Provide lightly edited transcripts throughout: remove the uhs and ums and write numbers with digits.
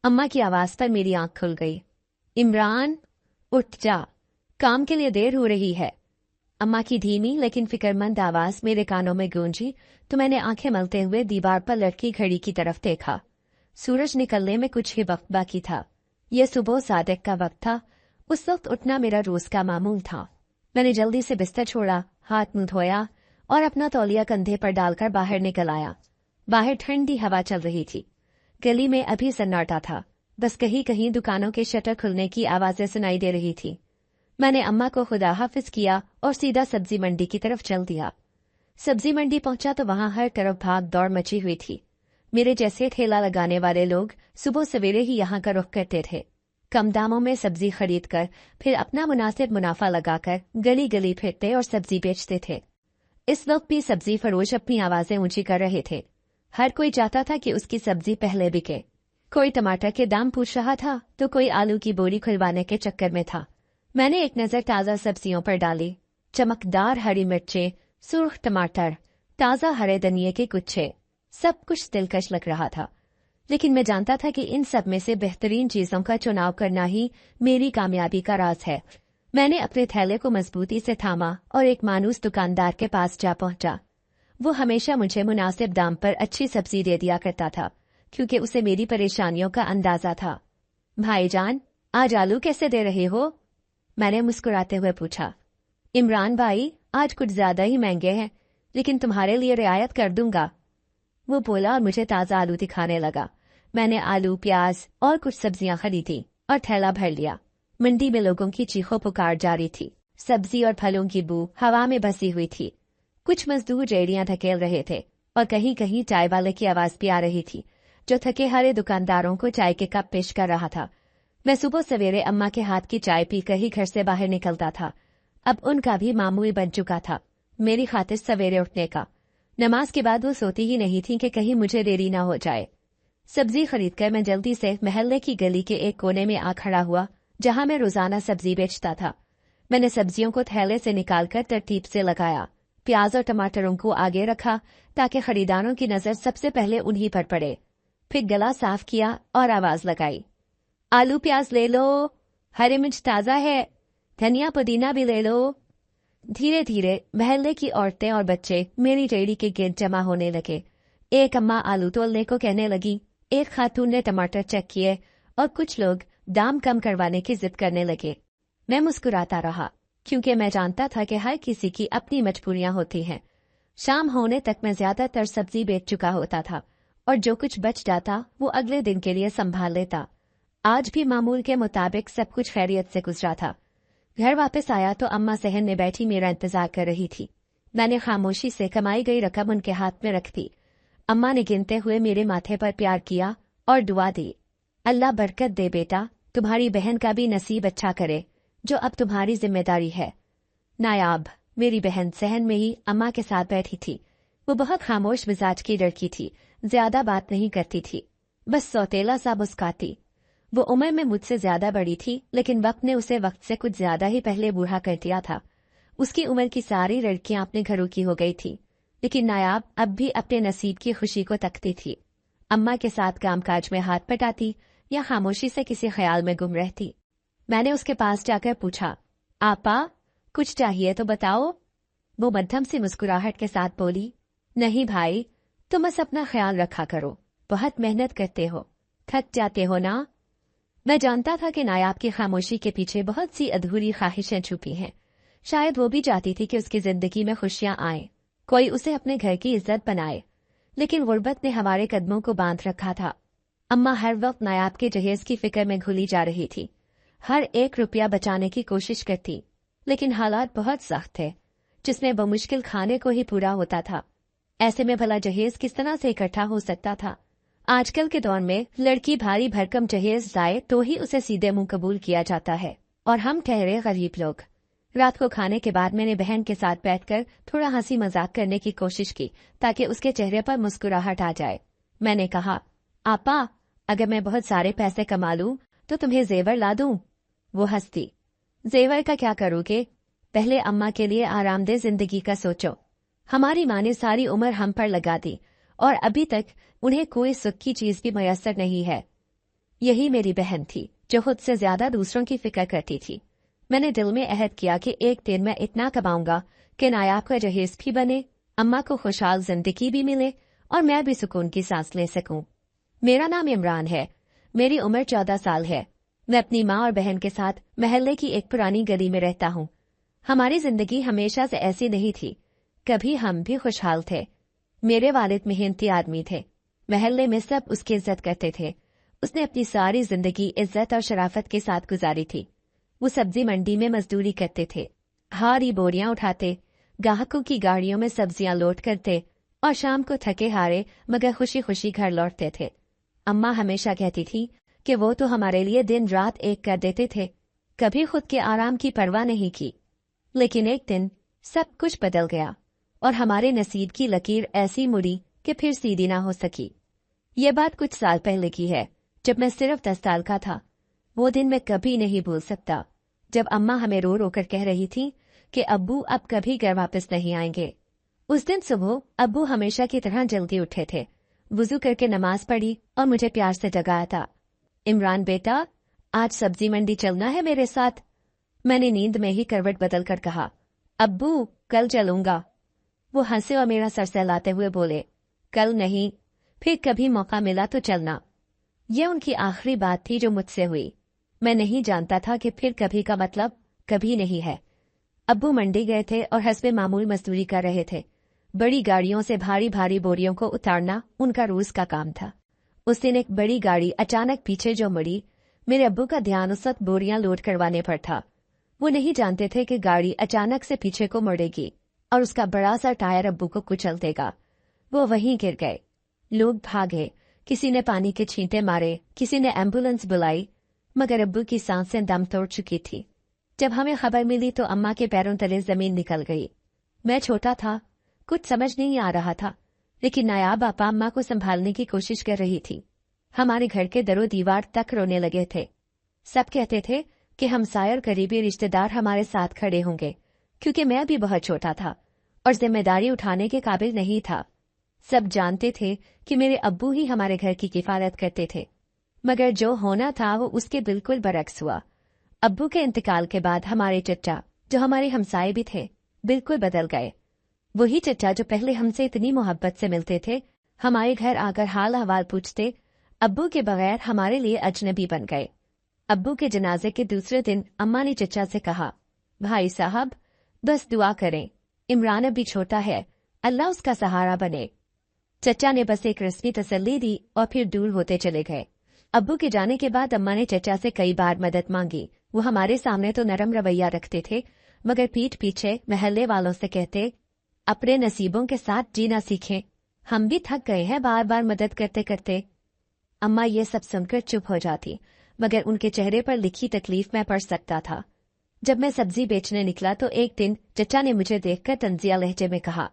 अम्मा की आवाज पर मेरी आंख खुल गई। इमरान, उठ जा, काम के लिए देर हो रही है। अम्मा की धीमी लेकिन फिक्रमंद आवाज मेरे कानों में गूंजी तो मैंने आंखें मलते हुए दीवार पर लटकी घड़ी की तरफ देखा। सूरज निकलने में कुछ ही वक्त बाकी था। यह सुबह सादिक का वक्त था। उस वक्त उठना मेरा रोज का मामूल था। मैंने जल्दी से बिस्तर छोड़ा, हाथ मुंह धोया और अपना तौलिया कंधे पर डालकर बाहर निकल आया। बाहर ठंडी हवा चल रही थी। गली में अभी सन्नाटा था। बस कहीं कहीं दुकानों के शटर खुलने की आवाजें सुनाई दे रही थी। मैंने अम्मा को खुदा हाफिज किया और सीधा सब्जी मंडी की तरफ चल दिया। सब्जी मंडी पहुंचा तो वहां हर तरफ भाग दौड़ मची हुई थी। मेरे जैसे ठेला लगाने वाले लोग सुबह सवेरे ही यहाँ का रुख करते थे। कम दामों में सब्जी खरीद कर फिर अपना मुनासिब मुनाफा लगाकर गली गली फिरते और सब्जी बेचते थे। इस वक्त भी सब्जी फरोश अपनी आवाजें ऊंची कर रहे थे। हर कोई चाहता था कि उसकी सब्जी पहले बिके। कोई टमाटर के दाम पूछ रहा था तो कोई आलू की बोरी खुलवाने के चक्कर में था। मैंने एक नजर ताज़ा सब्जियों पर डाली। चमकदार हरी मिर्चें, सुर्ख टमाटर, ताज़ा हरे धनिये के गुच्छे, सब कुछ दिलकश लग रहा था। लेकिन मैं जानता था कि इन सब में से बेहतरीन चीजों का चुनाव करना ही मेरी कामयाबी का राज है। मैंने अपने थैले को मजबूती से थामा और एक मानूस दुकानदार के पास जा पहुंचा। वो हमेशा मुझे मुनासिब दाम पर अच्छी सब्जी दे दिया करता था, क्योंकि उसे मेरी परेशानियों का अंदाजा था। भाईजान, आज आलू कैसे दे रहे हो? मैंने मुस्कुराते हुए पूछा। इमरान भाई, आज कुछ ज्यादा ही महंगे हैं, लेकिन तुम्हारे लिए रियायत कर दूंगा। वो बोला और मुझे ताज़ा आलू दिखाने लगा। मैंने आलू, प्याज और कुछ सब्जियां खरीदी और थैला भर लिया। मंडी में लोगों की चीखों पुकार जारी थी। सब्जी और फलों की बू हवा में बसी हुई थी। कुछ मजदूर रेहड़ियां धकेल रहे थे और कहीं कहीं चाय वाले की आवाज भी आ रही थी, जो थके हारे दुकानदारों को चाय के कप पेश कर रहा था। मैं सुबह सवेरे अम्मा के हाथ की चाय पीकर ही घर से बाहर निकलता था। अब उनका भी मामूल बन चुका था मेरी खातिर सवेरे उठने का। नमाज के बाद वो सोती ही नहीं थी कि कहीं मुझे देरी ना हो जाए। सब्जी खरीदकर मैं जल्दी से महल्ले की गली के एक कोने में आ खड़ा हुआ, जहां मैं रोजाना सब्जी बेचता था। मैंने सब्जियों को थैले से निकालकर तरतीब से लगाया। प्याज और टमाटरों को आगे रखा ताकि खरीदारों की नजर सबसे पहले उन्हीं पर पड़े। फिर गला साफ किया और आवाज लगाई, आलू प्याज ले लो, हरी मिर्च ताज़ा है, धनिया पुदीना भी ले लो। धीरे धीरे महल्ले की औरतें और बच्चे मेरी रेहड़ी के गिर्द जमा होने लगे। एक अम्मा आलू तोलने को कहने लगी, एक खातून ने टमाटर चेक किए और कुछ लोग दाम कम करवाने की जिद करने लगे। मैं मुस्कुराता रहा, क्योंकि मैं जानता था कि हर किसी की अपनी मजबूरियां होती हैं। शाम होने तक मैं ज्यादातर सब्जी बेच चुका होता था और जो कुछ बच जाता वो अगले दिन के लिए संभाल लेता। आज भी मामूल के मुताबिक सब कुछ खैरियत से गुजरा था। घर वापस आया तो अम्मा सहन में बैठी मेरा इंतजार कर रही थी। मैंने खामोशी से कमाई गई रकम उनके हाथ में रख दी। अम्मा ने गिनते हुए मेरे माथे पर प्यार किया और दुआ दी, अल्लाह बरकत दे बेटा, तुम्हारी बहन का भी नसीब अच्छा करे जो अब तुम्हारी जिम्मेदारी है। नायाब, मेरी बहन सहन में ही अम्मा के साथ बैठी थी। वो बहुत खामोश मिजाज की लड़की थी, ज्यादा बात नहीं करती थी, बस सौतेला सा मुस्काती। वो उम्र में मुझसे ज्यादा बड़ी थी, लेकिन वक्त ने उसे वक्त से कुछ ज्यादा ही पहले बूढ़ा कर दिया था। उसकी उम्र की सारी लड़कियां अपने घरों की हो गई थी, लेकिन नायाब अब भी अपने नसीब की खुशी को तकती थी। अम्मा के साथ कामकाज में हाथ पटाती या खामोशी से किसी ख्याल में गुम रहती। मैंने उसके पास जाकर पूछा, आपा, कुछ चाहिए तो बताओ। वो मध्यम सी मुस्कुराहट के साथ बोली, नहीं भाई, तुम बस अपना ख्याल रखा करो, बहुत मेहनत करते हो, थक जाते हो ना। मैं जानता था कि नायाब की खामोशी के पीछे बहुत सी अधूरी ख्वाहिशें छुपी हैं। शायद वो भी चाहती थी कि उसकी जिंदगी में खुशियां आए, कोई उसे अपने घर की इज्जत बनाए, लेकिन गुर्बत ने हमारे कदमों को बांध रखा था। अम्मा हर वक्त नायाब के जहेज की फिक्र में घुली जा रही थी, हर एक रुपया बचाने की कोशिश करती, लेकिन हालात बहुत सख्त थे, जिसमें बमुश्किल खाने को ही पूरा होता था। ऐसे में भला जहेज किस तरह से इकट्ठा हो सकता था? आजकल के दौर में लड़की भारी भरकम जहेज लाए तो ही उसे सीधे मुंह कबूल किया जाता है, और हम ठहरे गरीब लोग। रात को खाने के बाद मैंने बहन के साथ बैठकर थोड़ा हंसी मजाक करने की कोशिश की ताकि उसके चेहरे पर मुस्कुराहट आ जाए। मैंने कहा, आपा, अगर मैं बहुत सारे पैसे कमा लूं तो तुम्हें जेवर ला दूं। वो हंसती, जेवर का क्या करोगे? पहले अम्मा के लिए आरामदेह जिंदगी का सोचो। हमारी माँ ने सारी उम्र हम पर लगा दी और अभी तक उन्हें कोई सुख की चीज भी मयसर नहीं है। यही मेरी बहन थी जो खुद से ज्यादा दूसरों की फिक्र करती थी। मैंने दिल में अहद किया कि एक दिन मैं इतना कमाऊंगा कि नायाब का जहेज भी बने, अम्मा को खुशहाल जिंदगी भी मिले और मैं भी सुकून की सांस ले सकूं। मेरा नाम इमरान है, मेरी उम्र 14 साल है। मैं अपनी माँ और बहन के साथ महल्ले की एक पुरानी गली में रहता हूँ। हमारी जिंदगी हमेशा से ऐसी नहीं थी, कभी हम भी खुशहाल थे। मेरे वालिद मेहनती आदमी थे, महल्ले में सब उसकी इज्जत करते थे। उसने अपनी सारी जिंदगी इज्जत और शराफत के साथ गुजारी थी। वो सब्जी मंडी में मजदूरी करते थे, भारी बोरियां उठाते, ग्राहकों की गाड़ियों में सब्जियां लोड करते और शाम को थके हारे मगर खुशी खुशी घर लौटते थे। अम्मा हमेशा कहती थी कि वो तो हमारे लिए दिन रात एक कर देते थे, कभी खुद के आराम की परवाह नहीं की। लेकिन एक दिन सब कुछ बदल गया और हमारे नसीब की लकीर ऐसी मुड़ी कि फिर सीधी ना हो सकी। ये बात कुछ साल पहले की है, जब मैं सिर्फ 10 साल का था। वो दिन मैं कभी नहीं भूल सकता, जब अम्मा हमें रो रो कर कह रही थी कि अब्बू अब कभी घर वापस नहीं आएंगे। उस दिन सुबह अब्बू हमेशा की तरह जल्दी उठे थे, वुजू करके नमाज पढ़ी और मुझे प्यार से जगाया था। इमरान बेटा, आज सब्जी मंडी चलना है मेरे साथ। मैंने नींद में ही करवट बदल कर कहा, अब्बू कल चलूंगा। वो हंसे और मेरा सर सहलाते हुए बोले, कल नहीं, फिर कभी मौका मिला तो चलना। यह उनकी आखिरी बात थी जो मुझसे हुई। मैं नहीं जानता था कि फिर कभी का मतलब कभी नहीं है। अब्बू मंडी गए थे और हस्बे मामूल मजदूरी कर रहे थे। बड़ी गाड़ियों से भारी भारी बोरियों को उतारना उनका रोज का काम था। उस दिन एक बड़ी गाड़ी अचानक पीछे जो मुड़ी, मेरे अब्बू का ध्यान उस वक्त बोरियां लोड करवाने पर था। वो नहीं जानते थे कि गाड़ी अचानक से पीछे को मुड़ेगी और उसका बड़ा सा टायर अब्बू को कुचल देगा। वो वहीं गिर गए। लोग भागे, किसी ने पानी के छींटे मारे, किसी ने एम्बुलेंस बुलाई, मगर अब्बू की सांसें दम तोड़ चुकी थी। जब हमें खबर मिली तो अम्मा के पैरों तले जमीन निकल गई। मैं छोटा था, कुछ समझ नहीं आ रहा था, लेकिन नायाब आपा अम्मा को संभालने की कोशिश कर रही थी। हमारे घर के दरो दीवार तक रोने लगे थे। सब कहते थे कि हमसाये और करीबी रिश्तेदार हमारे साथ खड़े होंगे, क्योंकि मैं भी बहुत छोटा था और जिम्मेदारी उठाने के काबिल नहीं था। सब जानते थे कि मेरे अब्बू ही हमारे घर की किफायत करते थे, मगर जो होना था वो उसके बिल्कुल बरक्स हुआ। अब्बू के इंतकाल के बाद हमारे चचा, जो हमारे हमसाये भी थे, बिल्कुल बदल गए। वही चचा जो पहले हमसे इतनी मोहब्बत से मिलते थे, हमारे घर आकर हाल अहवाल पूछते, अब्बू के बगैर हमारे लिए अजनबी बन गए। अब्बू के जनाजे के दूसरे दिन अम्मा ने चचा से कहा, भाई साहब बस दुआ करें, इमरान अभी छोटा है, अल्लाह उसका सहारा बने। चचा ने बस एक रस्मी तसल्ली दी और फिर दूर होते चले गए। अब्बू के जाने के बाद अम्मा ने चचा से कई बार मदद मांगी। वो हमारे सामने तो नरम रवैया रखते थे, मगर पीठ पीछे महल्ले वालों से कहते, अपने नसीबों के साथ जीना सीखें, हम भी थक गए हैं बार बार मदद करते करते। अम्मा ये सब सुनकर चुप हो जाती, मगर उनके चेहरे पर लिखी तकलीफ मैं पढ़ सकता था। जब मैं सब्जी बेचने निकला तो एक दिन चचा ने मुझे देखकर तंजिया लहजे में कहा,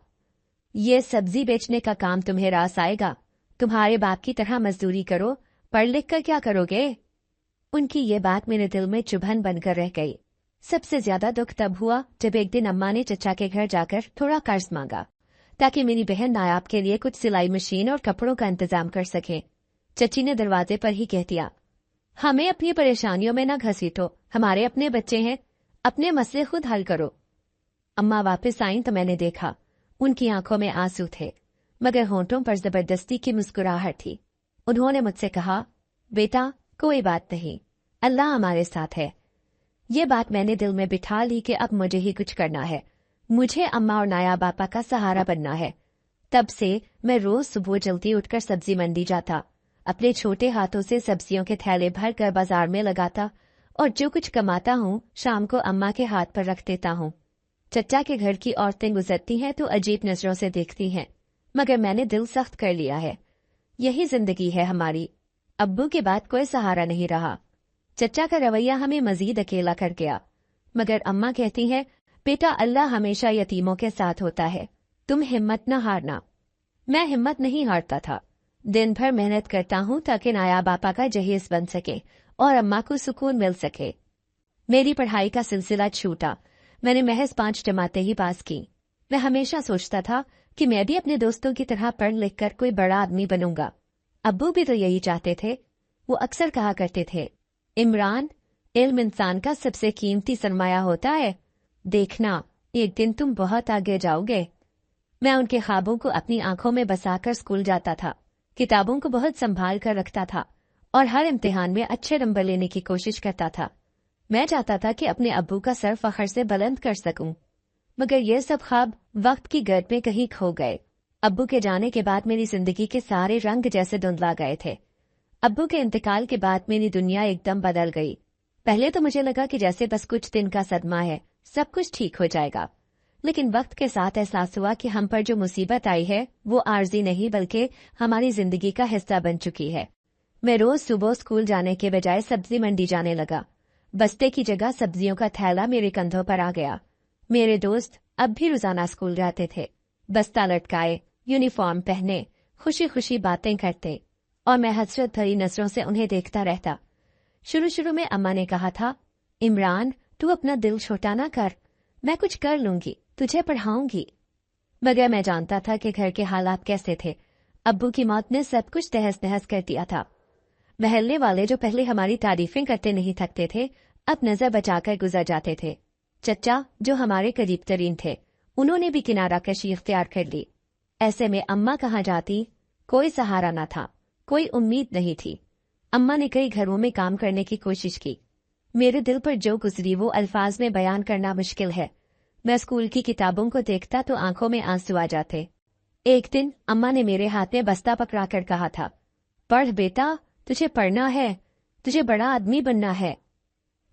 ये सब्जी बेचने का काम तुम्हें रास आएगा, तुम्हारे बाप की तरह मजदूरी करो, पढ़ लिख कर क्या करोगे। उनकी ये बात मेरे दिल में चुभन बनकर रह गई। सबसे ज्यादा दुख तब हुआ जब एक दिन अम्मा ने चचा के घर जाकर थोड़ा कर्ज मांगा, ताकि मेरी बहन नायाब के लिए कुछ सिलाई मशीन और कपड़ों का इंतजाम कर सके। चची ने दरवाजे पर ही कह दिया, हमें अपनी परेशानियों में न घसीटो, हमारे अपने बच्चे हैं, अपने मसले खुद हल करो। अम्मा वापस आईं तो मैंने देखा, उनकी आंखों में आंसू थे, मगर होंठों पर जबरदस्ती की मुस्कुराहट थी। उन्होंने मुझसे कहा, बेटा कोई बात नहीं, अल्लाह हमारे साथ है। ये बात मैंने दिल में बिठा ली कि अब मुझे ही कुछ करना है, मुझे अम्मा और नाया बापा का सहारा बनना है। तब से मैं रोज सुबह जल्दी उठकर सब्जी मंडी जाता, अपने छोटे हाथों से सब्जियों के थैले भर कर बाजार में लगाता और जो कुछ कमाता हूँ शाम को अम्मा के हाथ पर रख देता हूँ। चचा के घर की औरतें गुजरती हैं तो अजीब नजरों से देखती हैं, मगर मैंने दिल सख्त कर लिया है, यही जिंदगी है हमारी। अब्बू के बाद कोई सहारा नहीं रहा। चचा का रवैया हमें मजीद अकेला कर गया, मगर अम्मा कहती हैं, बेटा अल्लाह हमेशा यतीमों के साथ होता है, तुम हिम्मत न हारना। मैं हिम्मत नहीं हारता था, दिन भर मेहनत करता हूँ ताकि नाया बापा का जहेज बन सके और अम्मा को सुकून मिल सके। मेरी पढ़ाई का सिलसिला छूटा, मैंने महज 5 जमातें ही पास की। मैं हमेशा सोचता था कि मैं भी अपने दोस्तों की तरह पढ़ लिख कर कोई बड़ा आदमी बनूंगा। अब्बू भी तो यही चाहते थे, वो अक्सर कहा करते थे, इमरान, इल्म इंसान का सबसे कीमती सरमाया होता है, देखना एक दिन तुम बहुत आगे जाओगे। मैं उनके ख्वाबों को अपनी आंखों में बसाकर स्कूल जाता था, किताबों को बहुत संभाल कर रखता था और हर इम्तिहान में अच्छे नंबर लेने की कोशिश करता था। मैं चाहता था कि अपने अब्बू का सर फख्र से बुलंद कर सकूं, मगर ये सब ख्वाब वक्त की गर्द में कहीं खो गए। अब्बू के जाने के बाद मेरी जिंदगी के सारे रंग जैसे धुंधला गए थे। अब्बू के इंतकाल के बाद मेरी दुनिया एकदम बदल गई। पहले तो मुझे लगा कि जैसे बस कुछ दिन का सदमा है, सब कुछ ठीक हो जाएगा, लेकिन वक्त के साथ एहसास हुआ कि हम पर जो मुसीबत आई है वो आर्जी नहीं बल्कि हमारी जिंदगी का हिस्सा बन चुकी है। मैं रोज सुबह स्कूल जाने के बजाय सब्जी मंडी जाने लगा। बस्ते की जगह सब्जियों का थैला मेरे कंधों पर आ गया। मेरे दोस्त अब भी रोजाना स्कूल जाते थे, बस्ता लटकाए, यूनिफॉर्म पहने, खुशी खुशी बातें करते, और मैं हसरत भरी नजरों से उन्हें देखता रहता। शुरू शुरू में अम्मा ने कहा था, इमरान तू अपना दिल छोटा ना कर, मैं कुछ कर लूंगी, तुझे पढ़ाऊंगी। मगर मैं जानता था कि घर के हालात कैसे थे। अब्बू की मौत ने सब कुछ तहस नहस कर दिया था। महल्ले वाले जो पहले हमारी तारीफें करते नहीं थकते थे, अब नजर बचाकर गुजर जाते थे। चचा जो हमारे करीब तरीन थे, उन्होंने भी किनारा कशी इख्तियार कर ली। ऐसे में अम्मा कहाँ जाती? कोई सहारा न था, कोई उम्मीद नहीं थी। अम्मा ने कई घरों में काम करने की कोशिश की। मेरे दिल पर जो गुजरी वो अल्फाज में बयान करना मुश्किल है। मैं स्कूल की किताबों को देखता तो आंखों में आंसू आ जाते। एक दिन अम्मा ने मेरे हाथ में बस्ता पकड़ाकर कहा था, पढ़ बेटा, तुझे पढ़ना है, तुझे बड़ा आदमी बनना है।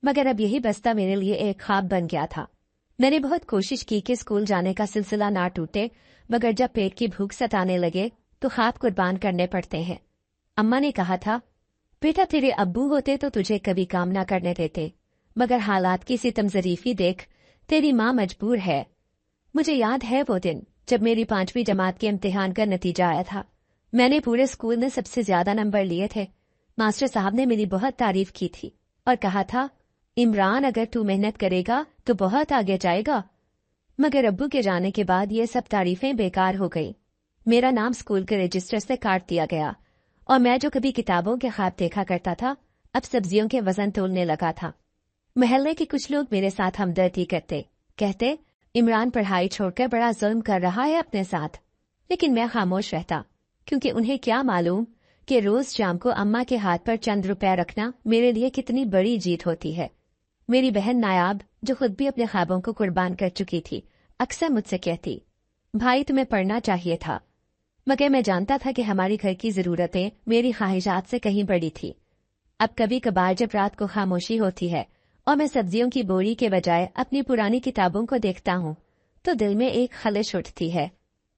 मगर अब यही बस्ता मेरे लिए एक ख्वाब बन गया था। मैंने बहुत कोशिश की कि स्कूल जाने का सिलसिला ना टूटे, मगर जब पेट की भूख सताने लगे तो ख्वाब कुर्बान करने पड़ते हैं। अम्मा ने कहा था, बेटा तेरे अब्बू होते तो तुझे कभी काम ना करने देते, मगर हालात की सितम ज़रीफी देख, तेरी माँ मजबूर है। मुझे याद है वो दिन जब मेरी 5वीं जमात के इम्तिहान का नतीजा आया था। मैंने पूरे स्कूल में सबसे ज्यादा नंबर लिए थे। मास्टर साहब ने मेरी बहुत तारीफ की थी और कहा था, इमरान अगर तू मेहनत करेगा तो बहुत आगे जाएगा। मगर अब्बू के जाने के बाद ये सब तारीफें बेकार हो गई। मेरा नाम स्कूल के रजिस्टर से काट दिया गया और मैं जो कभी किताबों के ख्वाब देखा करता था, अब सब्जियों के वजन तोलने लगा था। महल्ले के कुछ लोग मेरे साथ हमदर्दी करते, कहते इमरान पढ़ाई छोड़कर बड़ा जुल्म कर रहा है अपने साथ। लेकिन मैं खामोश रहता, क्योंकि उन्हें क्या मालूम कि रोज शाम को अम्मा के हाथ पर चंद रुपए रखना मेरे लिए कितनी बड़ी जीत होती है। मेरी बहन नायाब, जो खुद भी अपने ख्वाबों को कुर्बान कर चुकी थी, अक्सर मुझसे कहती, भाई तुम्हें पढ़ना चाहिए था। मगर मैं जानता था कि हमारी घर की जरूरतें मेरी ख्वाहिशात से कहीं बड़ी थी। अब कभी कभार जब रात को खामोशी होती है और मैं सब्जियों की बोरी के बजाय अपनी पुरानी किताबों को देखता हूँ, तो दिल में एक खलिश उठती है।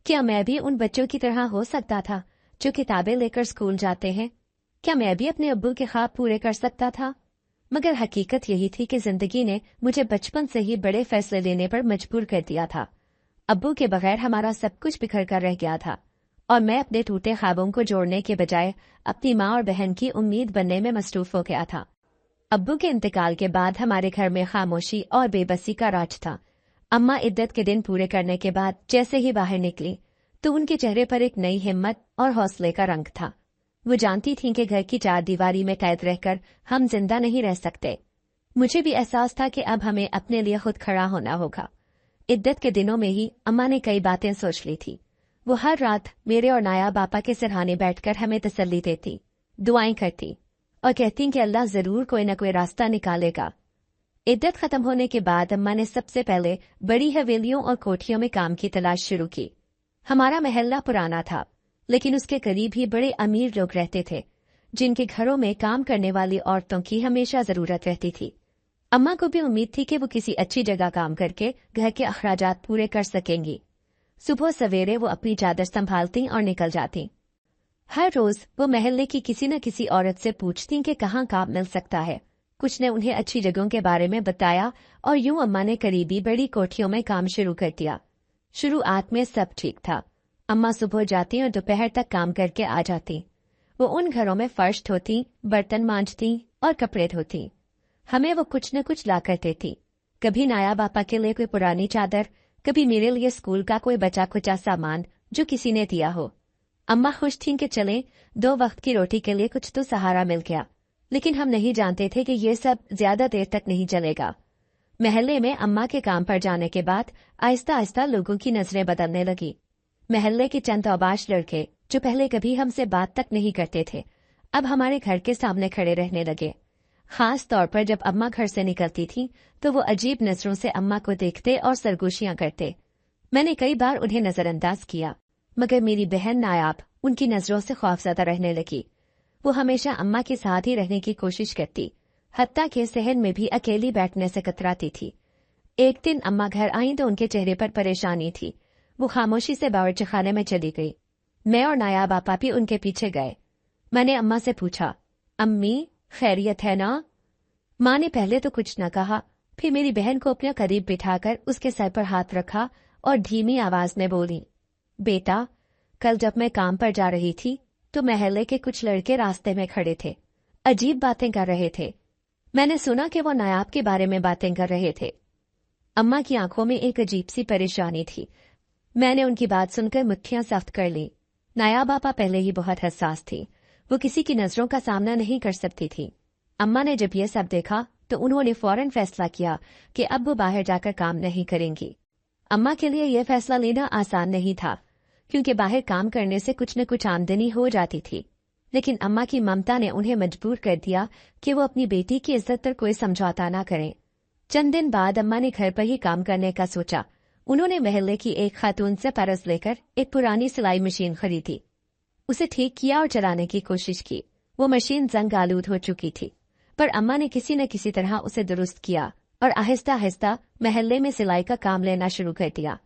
क्या मैं भी उन बच्चों की तरह हो सकता था जो किताबें लेकर स्कूल जाते हैं? क्या मैं भी अपने अब्बू के ख्वाब पूरे कर सकता था? मगर हकीकत यही थी कि जिंदगी ने मुझे बचपन से ही बड़े फैसले लेने पर मजबूर कर दिया था। अब्बू के बगैर हमारा सब कुछ बिखर कर रह गया था और मैं अपने टूटे ख्वाबों को जोड़ने के बजाय अपनी माँ और बहन की उम्मीद बनने में मसरूफ हो गया था। अब्बू के इंतकाल के बाद हमारे घर में खामोशी और बेबसी का राज था। अम्मा इद्दत के दिन पूरे करने के बाद जैसे ही बाहर निकली तो उनके चेहरे पर एक नई हिम्मत और हौसले का रंग था। वो जानती थीं कि घर की चार दीवारी में कैद रहकर हम जिंदा नहीं रह सकते। मुझे भी एहसास था कि अब हमें अपने लिए खुद खड़ा होना होगा। इद्दत के दिनों में ही अम्मा ने कई बातें सोच ली थी। वो हर रात मेरे और नाया बापा के सिरहाने बैठकर हमें तसल्ली देती, दुआएं करती और कहती कि अल्लाह जरूर कोई न कोई रास्ता निकालेगा। इद्दत खत्म होने के बाद अम्मा ने सबसे पहले बड़ी हवेलियों और कोठियों में काम की तलाश शुरू की। हमारा महल्ला पुराना था, लेकिन उसके करीब ही बड़े अमीर लोग रहते थे, जिनके घरों में काम करने वाली औरतों की हमेशा जरूरत रहती थी। अम्मा को भी उम्मीद थी कि वो किसी अच्छी जगह काम करके घर के अखराजात पूरे कर सकेंगी। सुबह सवेरे वो अपनी चादर संभालती और निकल जाती। हर रोज वो महल्ले की किसी न किसी औरत से पूछती कि कहाँ काम मिल सकता है। कुछ ने उन्हें अच्छी जगहों के बारे में बताया और यूं अम्मा ने करीबी बड़ी कोठियों में काम शुरू कर दिया। शुरुआत में सब ठीक था। अम्मा सुबह जाती और दोपहर तक काम करके आ जाती। वो उन घरों में फर्श धोती, बर्तन मांजती और कपड़े धोती। हमें वो कुछ न कुछ ला कर देती। कभी नाया बापा के लिए कोई पुरानी चादर, कभी मेरे लिए स्कूल का कोई बचा खुचा सामान जो किसी ने दिया हो। अम्मा खुश थीं कि चलें 2 वक्त की रोटी के लिए कुछ तो सहारा मिल गया, लेकिन हम नहीं जानते थे कि ये सब ज्यादा देर तक नहीं चलेगा। महल्ले में अम्मा के काम पर जाने के बाद आहिस्ता आहिस्ता लोगों की नजरें बदलने लगी। महल्ले के चंद औबाश लड़के जो पहले कभी हमसे बात तक नहीं करते थे, अब हमारे घर के सामने खड़े रहने लगे। खास तौर पर जब अम्मा घर से निकलती थीं, तो वो अजीब नजरों से अम्मा को देखते और सरगोशियां करते। मैंने कई बार उन्हें नजरअंदाज किया, मगर मेरी बहन नायाब उनकी नजरों से खौफजदा रहने लगी। वो हमेशा अम्मा के साथ ही रहने की कोशिश करती, हत्ता के सहन में भी अकेली बैठने से कतराती थी। एक दिन अम्मा घर आईं तो उनके चेहरे पर परेशानी थी। वो खामोशी से बावर्चीखाने में चली गई। मैं और नायाब आपा भी उनके पीछे गए। मैंने अम्मा से पूछा, अम्मी खैरियत है ना? माँ ने पहले तो कुछ न कहा, फिर मेरी बहन को अपने करीब बिठाकर उसके सर पर हाथ रखा और धीमी आवाज में बोली, बेटा, कल जब मैं काम पर जा रही थी तो महल्ले के कुछ लड़के रास्ते में खड़े थे, अजीब बातें कर रहे थे। मैंने सुना कि वो नायाब के बारे में बातें कर रहे थे। अम्मा की आंखों में एक अजीब सी परेशानी थी। मैंने उनकी बात सुनकर मुट्ठियां सख्त कर ली। नायाब आपा पहले ही बहुत हसास थी, वो किसी की नजरों का सामना नहीं कर सकती थी। अम्मा ने जब ये सब देखा तो उन्होंने फौरन फैसला किया कि अब वो बाहर जाकर काम नहीं करेंगी। अम्मा के लिए यह फैसला लेना आसान नहीं था, क्योंकि बाहर काम करने से कुछ न कुछ आमदनी हो जाती थी, लेकिन अम्मा की ममता ने उन्हें मजबूर कर दिया कि वो अपनी बेटी की इज्जत पर कोई समझौता न करें। चंद दिन बाद अम्मा ने घर पर ही काम करने का सोचा। उन्होंने महल्ले की एक खातून से कर्ज लेकर एक पुरानी सिलाई मशीन खरीदी, उसे ठीक किया और चलाने की कोशिश की। वो मशीन जंग आलूद हो चुकी थी, पर अम्मा ने किसी न किसी तरह उसे दुरुस्त किया और आहिस्ता आहिस्ता महल्ले में सिलाई का काम लेना शुरू कर दिया।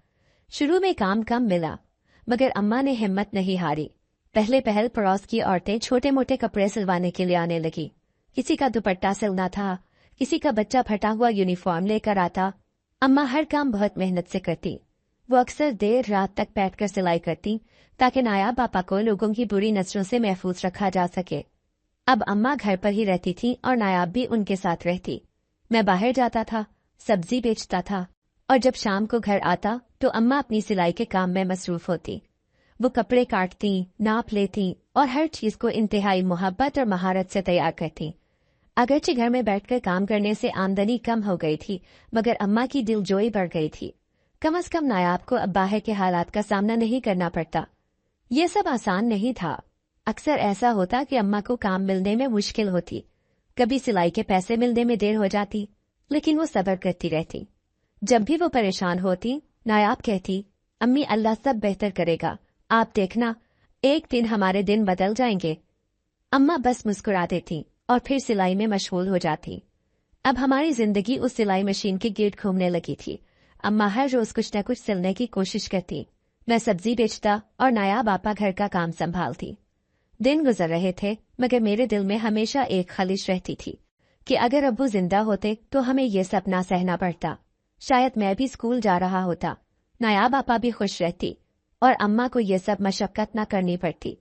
शुरू में काम कम मिला, मगर अम्मा ने हिम्मत नहीं हारी। पहले पहल पड़ोस की औरतें छोटे मोटे कपड़े सिलवाने के लिए आने लगी। किसी का दुपट्टा सिलना था, किसी का बच्चा फटा हुआ यूनिफॉर्म लेकर आता। अम्मा हर काम बहुत मेहनत से करती। वो अक्सर देर रात तक बैठकर सिलाई करती, ताकि नायाब पापा को लोगों की बुरी नजरों से महफूज रखा जा सके। अब अम्मा घर पर ही रहती थी और नायाब भी उनके साथ रहती। मैं बाहर जाता था, सब्जी बेचता था, और जब शाम को घर आता तो अम्मा अपनी सिलाई के काम में मसरूफ होती। वो कपड़े काटती, नाप लेती और हर चीज को इंतहाई मोहब्बत और महारत से तैयार करती। अगरचे घर में बैठकर काम करने से आमदनी कम हो गई थी, मगर अम्मा की दिलजोई बढ़ गई थी। कम अज कम नायाब को अब बाहर के हालात का सामना नहीं करना पड़ता। ये सब आसान नहीं था। अक्सर ऐसा होता कि अम्मा को काम मिलने में मुश्किल होती, कभी सिलाई के पैसे मिलने में देर हो जाती, लेकिन वो सब्र करती रहती। जब भी वो परेशान होती, नायाब कहती, अम्मी अल्लाह सब बेहतर करेगा, आप देखना एक दिन हमारे दिन बदल जाएंगे। अम्मा बस मुस्कुरा देती और फिर सिलाई में मशगूल हो जाती। अब हमारी जिंदगी उस सिलाई मशीन के गिर्द घूमने लगी थी। अम्मा हर रोज कुछ न कुछ सिलने की कोशिश करती। मैं सब्जी बेचता और नायाब आपा घर का काम संभालती। दिन गुजर रहे थे, मगर मेरे दिल में हमेशा एक खलिश रहती थी कि अगर अब्बू जिंदा होते तो हमें ये सब ना सहना पड़ता। शायद मैं भी स्कूल जा रहा होता, नायाब आपा भी खुश रहती और अम्मा को ये सब मशक्कत न करनी पड़ती।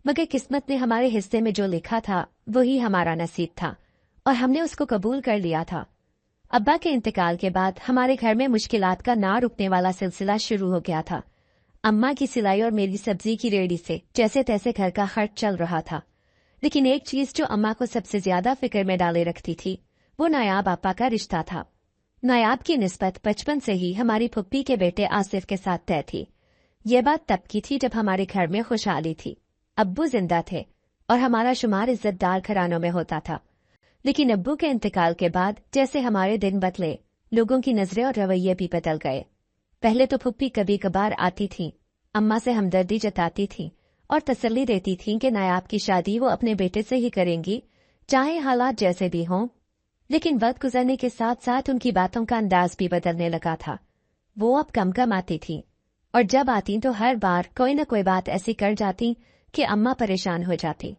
मगर किस्मत ने हमारे हिस्से में जो लिखा था वही हमारा नसीब था और हमने उसको कबूल कर लिया था। अब्बा के इंतकाल के बाद हमारे घर में मुश्किलात का ना रुकने वाला सिलसिला शुरू हो गया था। अम्मा की सिलाई और मेरी सब्जी की रेहड़ी से जैसे तैसे घर का खर्च चल रहा था, लेकिन एक चीज जो अम्मा को सबसे ज्यादा फिक्र में डाले रखती थी वो नायाब आपा का रिश्ता था। नायाब की निस्बत बचपन से ही हमारी फुप्पी के बेटे आसिफ के साथ तय थी। ये बात तब की थी जब हमारे घर में खुशहाली थी। अब्बू जिंदा थे और हमारा शुमार इज्जतदार घरानों में होता था, लेकिन अब्बू के इंतकाल के बाद जैसे हमारे दिन बदले, लोगों की नजरें और रवैये भी बदल गए। पहले तो फुप्पी कभी कभार आती थी, अम्मा से हमदर्दी जताती थी और तसल्ली देती थी कि नायाब की शादी वो अपने बेटे से ही करेंगी, चाहे हालात जैसे भी हों। लेकिन वक्त गुजरने के साथ साथ उनकी बातों का अंदाज भी बदलने लगा था। वो अब कम कम आती थी और जब आती तो हर बार कोई न कोई बात ऐसी कर जाती कि अम्मा परेशान हो जाती।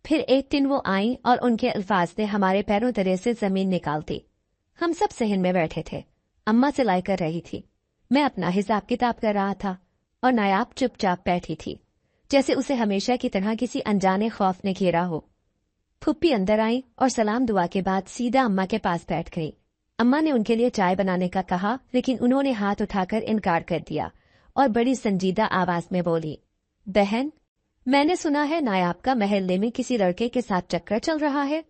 फिर एक दिन वो आई और उनके अल्फाज ने हमारे पैरों तले से जमीन निकालती। हम सब सहन में बैठे थे। अम्मा सिलाई कर रही थी, मैं अपना हिसाब किताब कर रहा था और नायाब चुपचाप बैठी थी, जैसे उसे हमेशा की तरह किसी अनजाने खौफ ने घेरा हो। फुप्पी अंदर आई और सलाम दुआ के बाद सीधा अम्मा के पास बैठ गई। अम्मा ने उनके लिए चाय बनाने का कहा, लेकिन उन्होंने हाथ उठाकर इनकार कर दिया और बड़ी संजीदा आवाज में बोली, बहन मैंने सुना है नायाब का महल्ले में किसी लड़के के साथ चक्कर चल रहा है।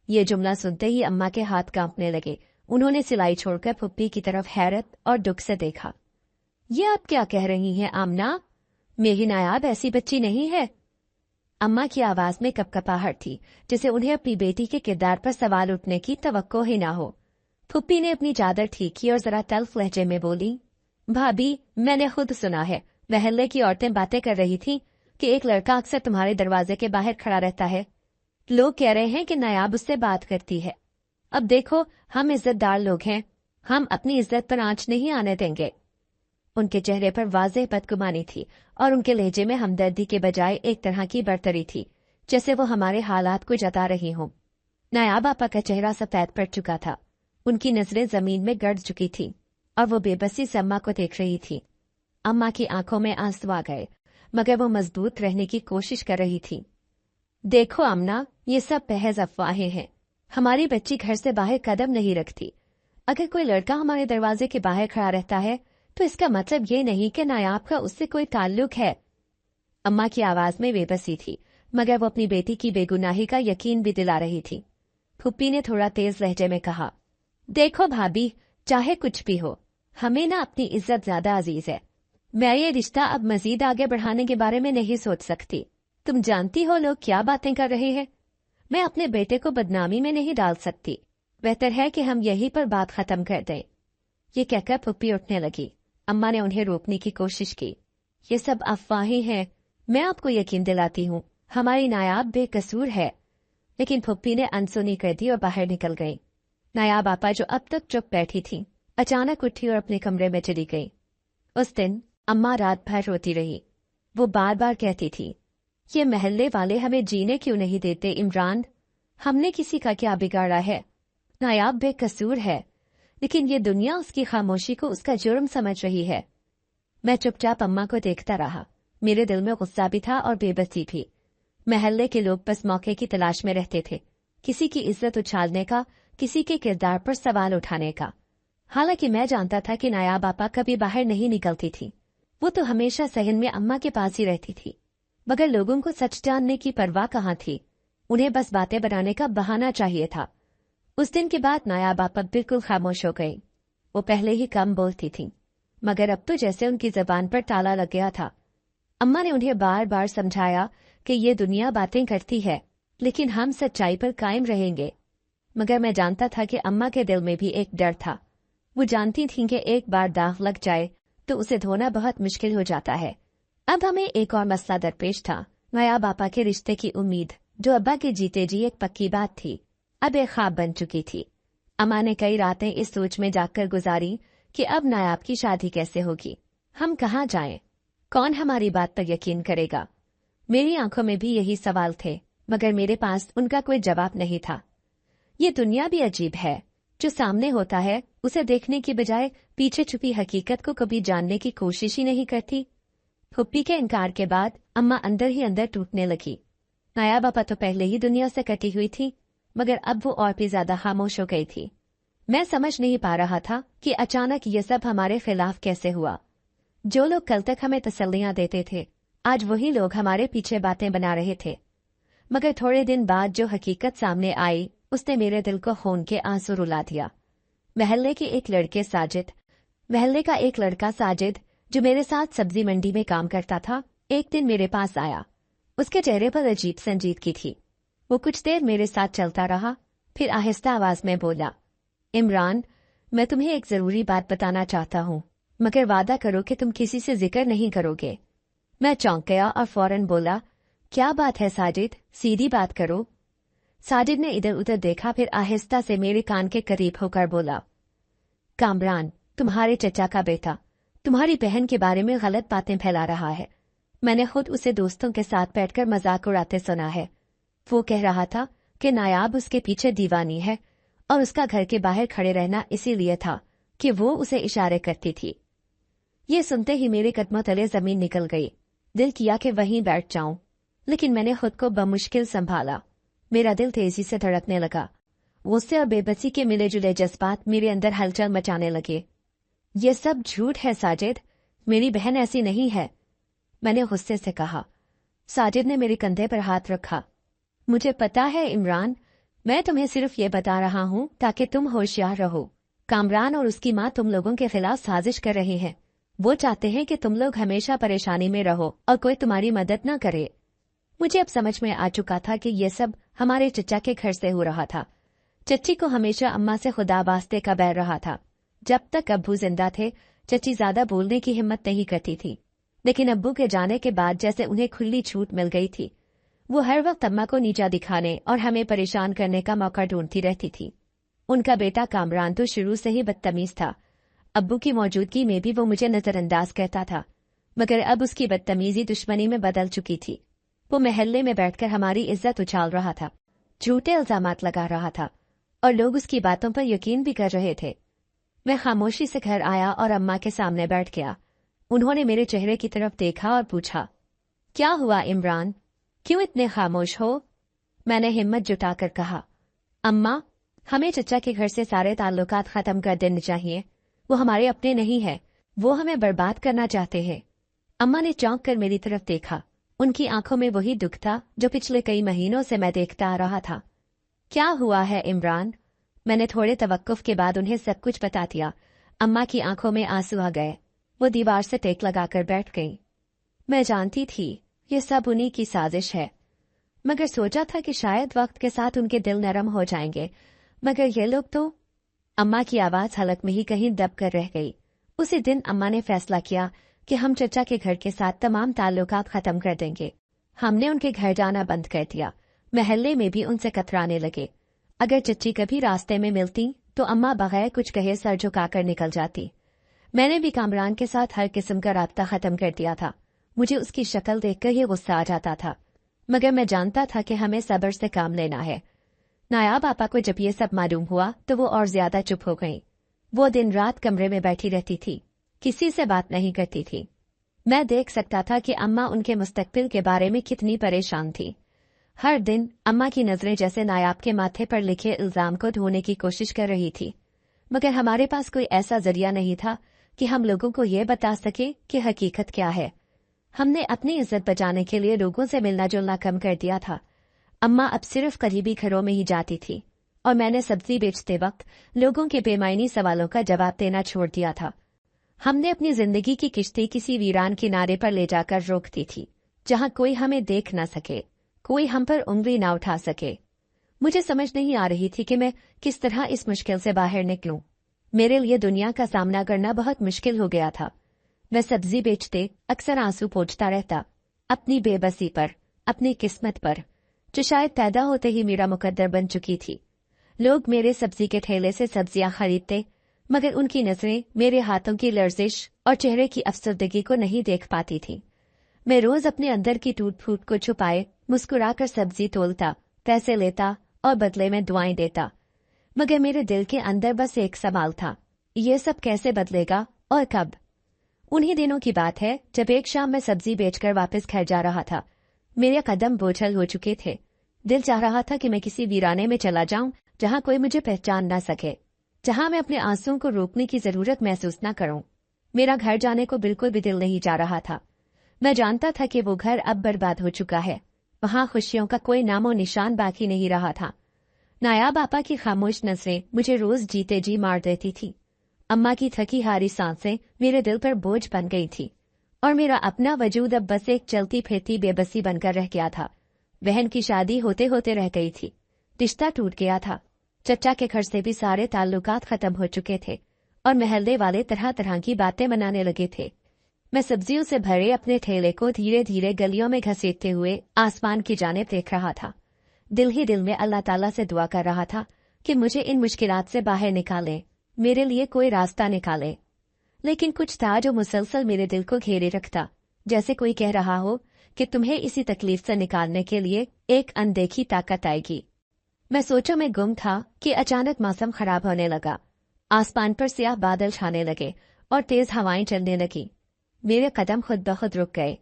ये जुमला सुनते ही अम्मा के हाथ कांपने लगे। उन्होंने सिलाई छोड़कर फुप्पी की तरफ हैरत और दुख से देखा। ये आप क्या कह रही हैं आमना? मेरी नायाब ऐसी बच्ची नहीं है। अम्मा की आवाज में कपकपाहट थी, जिसे उन्हें अपनी बेटी के किरदार पर सवाल उठने की तवक्को ही ना हो। फुप्पी ने अपनी चादर ठीक की और जरा तल्ख लहजे में बोली, भाभी, मैंने खुद सुना है। महल्ले की औरतें बातें कर रही थीं कि एक लड़का अक्सर तुम्हारे दरवाजे के बाहर खड़ा रहता है। लोग कह रहे हैं कि नायाब उससे बात करती है। अब देखो, हम इज्जतदार लोग हैं, हम अपनी इज्जत पर आंच नहीं आने देंगे। उनके चेहरे पर वाज़ेह बदगुमानी थी और उनके लहजे में हमदर्दी के बजाय एक तरह की बरतरी थी, जैसे वो हमारे हालात को जता रही हों। नायाब आपा का चेहरा सफेद पड़ चुका था, उनकी नजरें जमीन में गड़ चुकी थीं और वो बेबसी से अम्मा को देख रही थी। अम्मा की आंखों में आंसू आ गए, मगर वो मजबूत रहने की कोशिश कर रही थी। देखो आमना, ये सब महज अफवाहें हैं। हमारी बच्ची घर से बाहर कदम नहीं रखती। अगर कोई लड़का हमारे दरवाजे के बाहर खड़ा रहता है तो इसका मतलब ये नहीं कि नायाब का उससे कोई ताल्लुक है। अम्मा की आवाज में बेबसी थी, मगर वो अपनी बेटी की बेगुनाही का यकीन भी दिला रही थी। फुप्पी ने थोड़ा तेज लहजे में कहा, देखो भाभी, चाहे कुछ भी हो, हमें ना अपनी इज्जत ज्यादा अजीज है। मैं ये रिश्ता अब मजीद आगे बढ़ाने के बारे में नहीं सोच सकती। तुम जानती हो लोग क्या बातें कर रहे हैं। मैं अपने बेटे को बदनामी में नहीं डाल सकती। बेहतर है कि हम यहीं पर बात खत्म कर दें। ये कहकर फुप्पी उठने लगी। अम्मा ने उन्हें रोकने की कोशिश की। ये सब अफवाहें हैं, मैं आपको यकीन दिलाती हूँ, हमारी नायाब बेकसूर है। लेकिन फुप्पी ने अनसुनी कर दी और बाहर निकल गई। नायाब आपा, जो अब तक चुप बैठी थी, अचानक उठी और अपने कमरे में चली गई। उस दिन अम्मा रात भर रोती रही। वो बार बार कहती थी, ये महल्ले वाले हमें जीने क्यों नहीं देते इमरान? हमने किसी का क्या बिगाड़ा है? नायाब बेकसूर है, लेकिन ये दुनिया उसकी खामोशी को उसका जुर्म समझ रही है। मैं चुपचाप अम्मा को देखता रहा। मेरे दिल में गुस्सा भी था और बेबसी भी। महल्ले के लोग बस मौके की तलाश में रहते थे, किसी की इज्जत उछालने का, किसी के किरदार पर सवाल उठाने का। हालांकि मैं जानता था कि नायाब आपा कभी बाहर नहीं निकलती थी। वो तो हमेशा सहन में अम्मा के पास ही रहती थी। मगर लोगों को सच जानने की परवाह कहाँ थी। उन्हें बस बातें बनाने का बहाना चाहिए था। उस दिन के बाद नायाब आपा बिल्कुल खामोश हो गई। वो पहले ही कम बोलती थी, मगर अब तो जैसे उनकी जबान पर ताला लग गया था। अम्मा ने उन्हें बार बार समझाया कि ये दुनिया बातें करती है, लेकिन हम सच्चाई पर कायम रहेंगे। मगर मैं जानता था कि अम्मा के दिल में भी एक डर था। वो जानती थीं कि एक बार दाग लग जाए तो उसे धोना बहुत मुश्किल हो जाता है। अब हमें एक और मसला दरपेश था, नायाब आपा के रिश्ते की उम्मीद, जो अब्बा के जीते जी एक पक्की बात थी, अब एक ख्वाब बन चुकी थी। अम्मा ने कई रातें इस सोच में जाकर गुजारी कि अब नायाब की शादी कैसे होगी, हम कहाँ जाएं, कौन हमारी बात पर यकीन करेगा। मेरी आंखों में भी यही सवाल थे, मगर मेरे पास उनका कोई जवाब नहीं था। ये दुनिया भी अजीब है, जो सामने होता है उसे देखने की बजाय पीछे छुपी हकीकत को कभी जानने की कोशिश ही नहीं करती। फुप्पी के इनकार के बाद अम्मा अंदर ही अंदर टूटने लगी। नायाब आपा तो पहले ही दुनिया से कटी हुई थी, मगर अब वो और भी ज्यादा खामोश हो गई थी। मैं समझ नहीं पा रहा था कि अचानक ये सब हमारे खिलाफ कैसे हुआ। जो लोग कल तक हमें तसल्लियां देते थे, आज वही लोग हमारे पीछे बातें बना रहे थे। मगर थोड़े दिन बाद जो हकीकत सामने आई, उसने मेरे दिल को खून के आंसू रुला दिया। महल्ले का एक लड़का साजिद, जो मेरे साथ सब्जी मंडी में काम करता था, एक दिन मेरे पास आया। उसके चेहरे पर अजीब संजीदगी थी। वो कुछ देर मेरे साथ चलता रहा, फिर आहिस्ता आवाज में बोला, इमरान, मैं तुम्हें एक जरूरी बात बताना चाहता हूँ, मगर वादा करो कि तुम किसी से जिक्र नहीं करोगे। मैं चौंक गया और फौरन बोला, क्या बात है साजिद, सीधी बात करो। साजिद ने इधर उधर देखा, फिर आहिस्ता से मेरे कान के करीब होकर बोला, कामरान, तुम्हारे चचा का बेटा तुम्हारी बहन के बारे में गलत बातें फैला रहा है। मैंने खुद उसे दोस्तों के साथ बैठकर मजाक उड़ाते सुना है। वो कह रहा था कि नायाब उसके पीछे दीवानी है और उसका घर के बाहर खड़े रहना इसीलिए था कि वो उसे इशारे करती थी। ये सुनते ही मेरे कदमों तले जमीन निकल गई। दिल किया कि वहीं बैठ जाऊं, लेकिन मैंने खुद को बमुश्किल संभाला। मेरा दिल तेजी से धड़कने लगा। गुस्से और बेबसी के मिले जुले जज्बात मेरे अंदर हलचल मचाने लगे। ये सब झूठ है साजिद, मेरी बहन ऐसी नहीं है। मैंने गुस्से से कहा, साजिद ने मेरे कंधे पर हाथ रखा। मुझे पता है इमरान, मैं तुम्हें सिर्फ ये बता रहा हूँ ताकि तुम होशियार रहो। कामरान और उसकी माँ तुम लोगों के खिलाफ साजिश कर रहे हैं। वो चाहते हैं कि तुम लोग हमेशा परेशानी में रहो और कोई तुम्हारी मदद न करे। मुझे अब समझ में आ चुका था कि ये सब हमारे चचा के घर से हो रहा था। चच्ची को हमेशा अम्मा से खुदा वास्ते का बैर रहा था। जब तक अब्बू जिंदा थे चच्ची ज्यादा बोलने की हिम्मत नहीं करती थी, लेकिन अब्बू के जाने के बाद जैसे उन्हें खुली छूट मिल गई थी, वो हर वक्त अम्मा को नीचा दिखाने और हमें परेशान करने का मौका ढूंढती रहती थी। उनका बेटा कामरान तो शुरू से ही बदतमीज था। अब्बू की मौजूदगी में भी वो मुझे नजरअंदाज करता था, मगर अब उसकी बदतमीजी दुश्मनी में बदल चुकी थी। वो महल्ले में बैठकर हमारी इज्जत उछाल रहा था, झूठे इल्जामात लगा रहा था और लोग उसकी बातों पर यकीन भी कर रहे थे। मैं खामोशी से घर आया और अम्मा के सामने बैठ गया। उन्होंने मेरे चेहरे की तरफ देखा और पूछा, क्या हुआ इमरान, क्यों इतने खामोश हो? मैंने हिम्मत जुटाकर कहा, अम्मा, हमें चचा के घर से सारे ताल्लुकात खत्म कर देने चाहिए। वो हमारे अपने नहीं है, वो हमें बर्बाद करना चाहते हैं। अम्मा ने चौंक कर मेरी तरफ देखा। उनकी आंखों में वही दुख था जो पिछले कई महीनों से मैं देखता आ रहा था। क्या हुआ है इमरान? मैंने थोड़े तवक्कुफ के बाद उन्हें सब कुछ बता दिया। अम्मा की आंखों में आंसू आ गए। वो दीवार से टेक लगाकर बैठ गई। मैं जानती थी ये सब उन्हीं की साजिश है, मगर सोचा था कि शायद वक्त के साथ उनके दिल नरम हो जाएंगे, मगर ये लोग तो। अम्मा की आवाज हलक में ही कहीं दब कर रह गई। उसी दिन अम्मा ने फैसला किया कि हम चचा के घर के साथ तमाम ताल्लुकात खत्म कर देंगे। हमने उनके घर जाना बंद कर दिया। महल्ले में भी उनसे कतराने लगे। अगर चच्ची कभी रास्ते में मिलती तो अम्मा बगैर कुछ कहे सर झुकाकर निकल जाती। मैंने भी कामरान के साथ हर किस्म का राब्ता खत्म कर दिया था। मुझे उसकी शक्ल देखकर ही गुस्सा आ जाता था, मगर मैं जानता था कि हमें सब्र से काम लेना है। नायाब आपा को जब ये सब मालूम हुआ तो वो और ज्यादा चुप हो गई। वो दिन रात कमरे में बैठी रहती थी, किसी से बात नहीं करती थी। मैं देख सकता था कि अम्मा उनके मुस्तकबिल के बारे में कितनी परेशान थी। हर दिन अम्मा की नजरें जैसे नायाब के माथे पर लिखे इल्जाम को ढोने की कोशिश कर रही थी, मगर हमारे पास कोई ऐसा जरिया नहीं था कि हम लोगों को ये बता सके कि हकीकत क्या है। हमने अपनी इज्जत बचाने के लिए लोगों से मिलना जुलना कम कर दिया था। अम्मा अब सिर्फ करीबी घरों में ही जाती थी और मैंने सब्जी बेचते वक्त लोगों के बेमायनी सवालों का जवाब देना छोड़ दिया था। हमने अपनी जिंदगी की किश्ती किसी वीरान किनारे पर ले जाकर रोक दी थी, जहां कोई हमें देख न सके, कोई हम पर उंगली ना उठा सके। मुझे समझ नहीं आ रही थी कि मैं किस तरह इस मुश्किल से बाहर निकलूं। मेरे लिए दुनिया का सामना करना बहुत मुश्किल हो गया था। मैं सब्जी बेचते अक्सर आंसू पोंछता रहता, अपनी बेबसी पर, अपनी किस्मत पर, जो शायद पैदा होते ही मेरा मुकद्दर बन चुकी थी। लोग मेरे सब्जी के ठेले से सब्जियां खरीदते, मगर उनकी नजरें मेरे हाथों की लर्जिश और चेहरे की अफसरदगी को नहीं देख पाती थी। मैं रोज अपने अंदर की टूट फूट को छुपाए मुस्कुराकर सब्जी तोलता, पैसे लेता और बदले में दुआएं देता, मगर मेरे दिल के अंदर बस एक सवाल था, ये सब कैसे बदलेगा और कब? उन्हीं दिनों की बात है जब एक शाम मैं सब्जी बेचकर वापस घर जा रहा था। मेरे कदम बोझल हो चुके थे। दिल चाह रहा था कि मैं किसी वीराने में चला जाऊं जहां कोई मुझे पहचान न सके, जहां मैं अपने आंसुओं को रोकने की जरूरत महसूस न करूं। मेरा घर जाने को बिल्कुल भी दिल नहीं जा रहा था। मैं जानता था कि वो घर अब बर्बाद हो चुका है। वहां खुशियों का कोई नामो निशान बाकी नहीं रहा था। नायाब आपा की खामोश नजरें मुझे रोज जीते जी मार देती थी। अम्मा की थकी हारी सांसें मेरे दिल पर बोझ बन गई थी और मेरा अपना वजूद अब बस एक चलती फिरती बेबसी बनकर रह गया था। बहन की शादी होते होते रह गई थी। रिश्ता टूट गया था। चचा के घर से भी सारे ताल्लुकात खत्म हो चुके थे और महल्ले वाले तरह तरह की बातें मनाने लगे थे। मैं सब्जियों से भरे अपने ठेले को धीरे धीरे गलियों में घसीटते हुए आसमान की जानिब देख रहा था। दिल ही दिल में अल्लाह ताला से दुआ कर रहा था कि मुझे इन मुश्किलात से बाहर निकाले, मेरे लिए कोई रास्ता निकाले। लेकिन कुछ था जो मुसलसल मेरे दिल को घेरे रखता, जैसे कोई कह रहा हो कि तुम्हें इसी तकलीफ से निकालने के लिए एक अनदेखी ताकत आएगी। मैं सोचों में गुम था कि अचानक मौसम खराब होने लगा। आसमान पर स्याह बादल छाने लगे और तेज हवाएं चलने लगी। मेरे कदम खुद ब खुद रुक गए।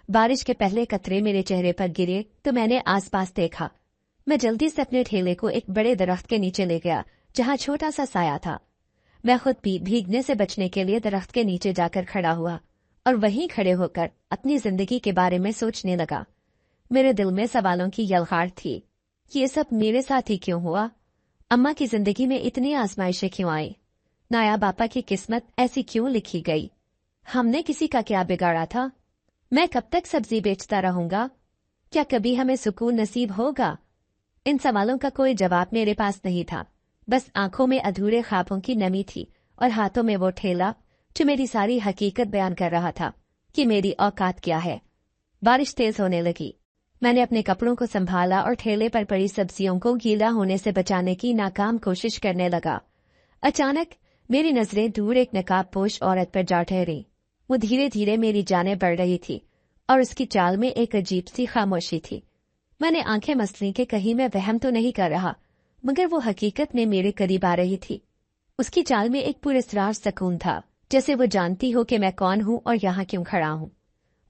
बारिश के पहले कतरे मेरे चेहरे पर गिरे तो मैंने आसपास देखा। मैं जल्दी से अपने ठेले को एक बड़े दरख्त के नीचे ले गया जहां छोटा सा साया था। मैं खुद भी भीगने से बचने के लिए दरख्त के नीचे जाकर खड़ा हुआ और वहीं खड़े होकर अपनी जिंदगी के बारे में सोचने लगा। मेरे दिल में सवालों की यलगार थी। ये सब मेरे साथ ही क्यों हुआ? अम्मा की जिंदगी में इतनी आजमाइशें क्यों आई? नाया बापा की किस्मत ऐसी क्यों लिखी गई? हमने किसी का क्या बिगाड़ा था? मैं कब तक सब्जी बेचता रहूंगा? क्या कभी हमें सुकून नसीब होगा? इन सवालों का कोई जवाब मेरे पास नहीं था। बस आंखों में अधूरे ख्वाबों की नमी थी और हाथों में वो ठेला जो मेरी सारी हकीकत बयान कर रहा था कि मेरी औकात क्या है। बारिश तेज होने लगी। मैंने अपने कपड़ों को संभाला और ठेले पर पड़ी सब्जियों को गीला होने से बचाने की नाकाम कोशिश करने लगा। अचानक मेरी नजरें दूर एक नकाबपोश औरत पर जा ठहरी। वो धीरे धीरे मेरी जाने बढ़ रही थी और उसकी चाल में एक अजीब सी खामोशी थी। मैंने आंखें मसली के कहीं मैं वहम तो नहीं कर रहा, मगर वो हकीकत में मेरे करीब आ रही थी। उसकी चाल में एक पुरस्कार सुकून था, जैसे वो जानती हो कि मैं कौन हूं और यहाँ क्यों खड़ा हूं।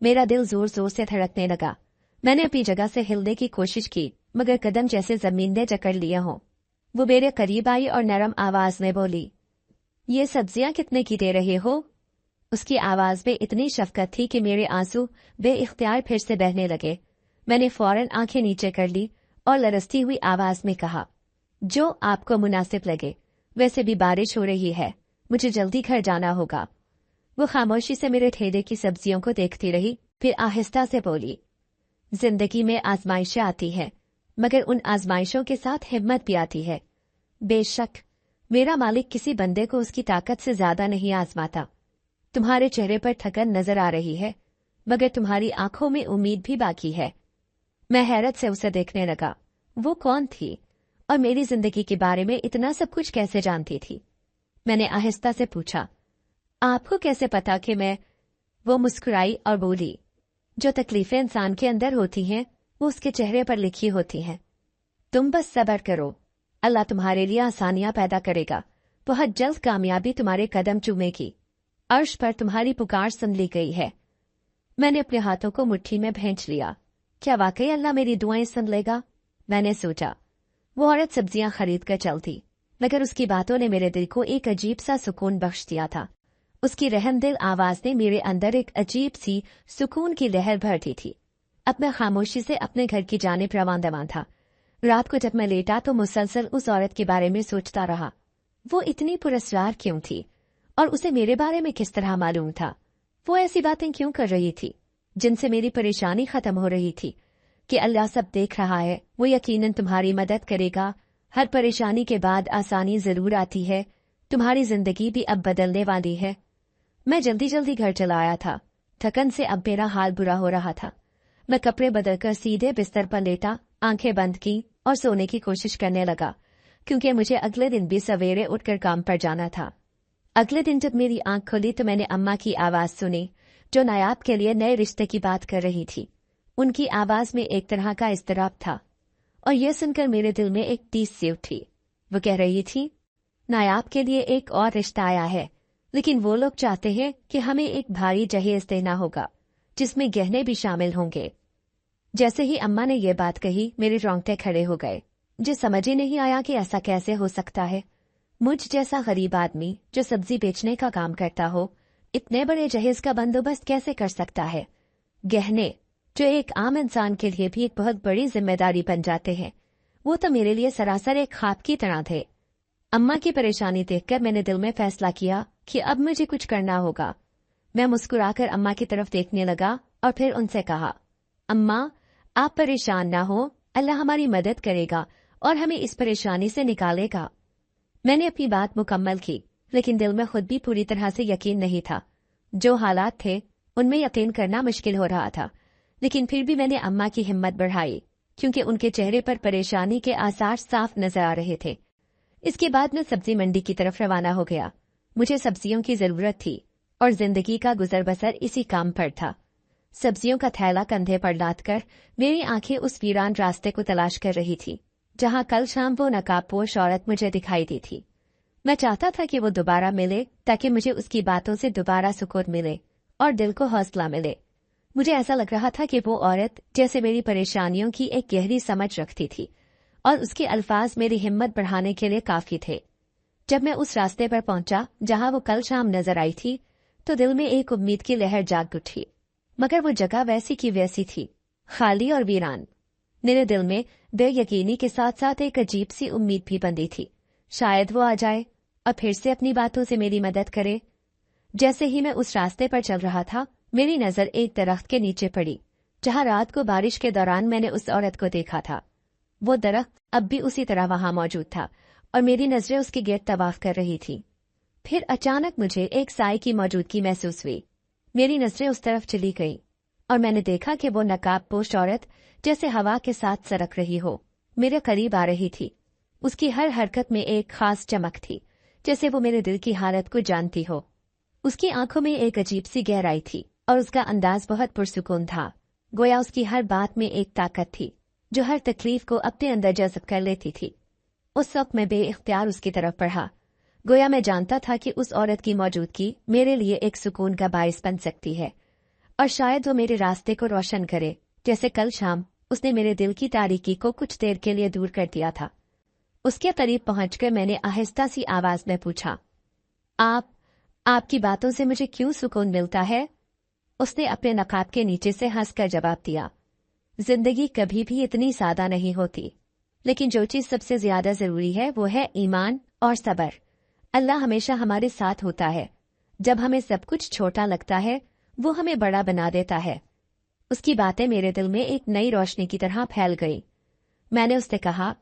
मेरा दिल जोर जोर से धड़कने लगा। मैंने अपनी जगह से हिलने की कोशिश की, मगर कदम जैसे जमीन ने जकड़ लिए हों। वो मेरे करीब आई और नरम आवाज में बोली, ये सब्जियां कितने की दे रहे हो? उसकी आवाज में इतनी शफकत थी कि मेरे आंसू बेइख्तियार फिर से बहने लगे। मैंने फौरन आंखें नीचे कर ली और लरसती हुई आवाज में कहा, जो आपको मुनासिब लगे। वैसे भी बारिश हो रही है, मुझे जल्दी घर जाना होगा। वो खामोशी से मेरे ठेले की सब्जियों को देखती रही, फिर आहिस्ता से बोली, जिंदगी में आजमाइशें आती हैं, मगर उन आजमाइशों के साथ हिम्मत भी आती है। बेशक मेरा मालिक किसी बंदे को उसकी ताकत से ज्यादा नहीं आजमाता। तुम्हारे चेहरे पर थकन नजर आ रही है, मगर तुम्हारी आंखों में उम्मीद भी बाकी है। मैं हैरत से उसे देखने लगा। वो कौन थी और मेरी जिंदगी के बारे में इतना सब कुछ कैसे जानती थी? मैंने आहिस्ता से पूछा, आपको कैसे पता कि मैं? वो मुस्कुराई और बोली, जो तकलीफें इंसान के अंदर होती हैं वो उसके चेहरे पर लिखी होती हैं। तुम बस सब्र करो, अल्लाह तुम्हारे लिए आसानियां पैदा करेगा। बहुत जल्द कामयाबी तुम्हारे कदम चूमेगी। अर्श पर तुम्हारी पुकार सुन ली गई है। मैंने अपने हाथों को मुट्ठी में भींच लिया। क्या वाकई अल्लाह मेरी दुआएं सुन लेगा? मैंने सोचा। वो औरत सब्जियां खरीद कर चलती, मगर उसकी बातों ने मेरे दिल को एक अजीब सा सुकून बख्श दिया था। उसकी रहमदिल आवाज ने मेरे अंदर एक अजीब सी सुकून की लहर भर दी थी। अब मैं खामोशी से अपने घर की जानिब रवां था। रात को जब मैं लेटा तो मुसलसल उस औरत के बारे में सोचता रहा। वो इतनी पुरस्कार क्यों थी और उसे मेरे बारे में किस तरह मालूम था? वो ऐसी बातें क्यों कर रही थी जिनसे मेरी परेशानी खत्म हो रही थी? कि अल्लाह सब देख रहा है, वो यकीनन तुम्हारी मदद करेगा। हर परेशानी के बाद आसानी जरूर आती है। तुम्हारी जिंदगी भी अब बदलने वाली है। मैं जल्दी जल्दी घर चला आया था। थकन से अब मेरा हाल बुरा हो रहा था। मैं कपड़े बदलकर सीधे बिस्तर पर लेटा, आंखें बंद की और सोने की कोशिश करने लगा, क्योंकि मुझे अगले दिन भी सवेरे उठकर काम पर जाना था। अगले दिन जब मेरी आंख खुली तो मैंने अम्मा की आवाज सुनी, जो नायाब के लिए नए रिश्ते की बात कर रही थी। उनकी आवाज में एक तरह का इस्तराब था और यह सुनकर मेरे दिल में एक टीस सी उठी। वो कह रही थी, नायाब के लिए एक और रिश्ता आया है, लेकिन वो लोग चाहते हैं कि हमें एक भारी जहेज देना होगा, जिसमें गहने भी शामिल होंगे। जैसे ही अम्मा ने ये बात कही, मेरे रोंगटे खड़े हो गए। मुझे समझ ही नहीं आया कि ऐसा कैसे हो सकता है। मुझ जैसा गरीब आदमी जो सब्जी बेचने का काम करता हो, इतने बड़े जहेज का बंदोबस्त कैसे कर सकता है? गहने जो एक आम इंसान के लिए भी एक बहुत बड़ी जिम्मेदारी बन जाते हैं, वो तो मेरे लिए सरासर एक ख्वाब की तरह थे। अम्मा की परेशानी देखकर मैंने दिल में फैसला किया कि अब मुझे कुछ करना होगा। मैं मुस्कुराकर अम्मा की तरफ देखने लगा और फिर उनसे कहा, अम्मा आप परेशान ना हो, अल्लाह हमारी मदद करेगा और हमें इस परेशानी से निकालेगा। मैंने अपनी बात मुकम्मल की, लेकिन दिल में खुद भी पूरी तरह से यकीन नहीं था। जो हालात थे उनमें यकीन करना मुश्किल हो रहा था, लेकिन फिर भी मैंने अम्मा की हिम्मत बढ़ाई, क्योंकि उनके चेहरे पर परेशानी के आसार साफ नजर आ रहे थे। इसके बाद मैं सब्जी मंडी की तरफ रवाना हो गया। मुझे सब्जियों की जरूरत थी और जिंदगी का गुजर बसर इसी काम पर था। सब्जियों का थैला कंधे पर लादकर मेरी आंखें उस वीरान रास्ते को तलाश कर रही थी, जहां कल शाम वो नकाबपोश औरत मुझे दिखाई दी थी। मैं चाहता था कि वो दोबारा मिले, ताकि मुझे उसकी बातों से दोबारा सुकून मिले और दिल को हौसला मिले। मुझे ऐसा लग रहा था कि वो औरत जैसे मेरी परेशानियों की एक गहरी समझ रखती थी और उसके अल्फाज मेरी हिम्मत बढ़ाने के लिए काफी थे। जब मैं उस रास्ते पर पहुंचा जहां वो कल शाम नजर आई थी, तो दिल में एक उम्मीद की लहर जाग उठी। मगर वो जगह वैसी की वैसी थी। खाली और वीरान। मेरे दिल में बेयकीनी के साथ साथ एक अजीब सी उम्मीद भी बंधी थी, शायद वो आ जाए और फिर से अपनी बातों से मेरी मदद करे। जैसे ही मैं उस रास्ते पर चल रहा था, मेरी नजर एक दरख्त के नीचे पड़ी, जहां रात को बारिश के दौरान मैंने उस औरत को देखा था। वो दरख्त अब भी उसी तरह वहां मौजूद था और मेरी नजरें उसके गिर्द तवाफ कर रही थी। फिर अचानक मुझे एक साए की मौजूदगी महसूस हुई। मेरी नजरें उस तरफ चली गईं और मैंने देखा कि वो नकाबपोश औरत जैसे हवा के साथ सरक रही हो, मेरे करीब आ रही थी। उसकी हर हरकत में एक खास चमक थी, जैसे वो मेरे दिल की हालत को जानती हो। उसकी आंखों में एक अजीब सी गहराई थी और उसका अंदाज बहुत पुरसुकून था, गोया उसकी हर बात में एक ताकत थी जो हर तकलीफ को अपने अंदर जज़ब कर लेती थी। उस वक्त मैं बेइख्तियार उसकी तरफ बढ़ा, गोया मैं जानता था कि उस औरत की मौजूदगी मेरे लिए एक सुकून का बाइस बन सकती है और शायद वो मेरे रास्ते को रोशन करे, जैसे कल शाम उसने मेरे दिल की तारीकी को कुछ देर के लिए दूर कर दिया था। उसके करीब पहुंचकर मैंने आहिस्ता सी आवाज में पूछा, आपकी बातों से मुझे क्यों सुकून मिलता है? उसने अपने नकाब के नीचे से हंसकर जवाब दिया, जिंदगी कभी भी इतनी सादा नहीं होती, लेकिन जो चीज सबसे ज्यादा जरूरी है वो है ईमान और सब्र। अल्लाह हमेशा हमारे साथ होता है। जब हमें सब कुछ छोटा लगता है, वो हमें बड़ा बना देता है। उसकी बातें मेरे दिल में एक नई रोशनी की तरह फैल गई। मैंने उससे कहा,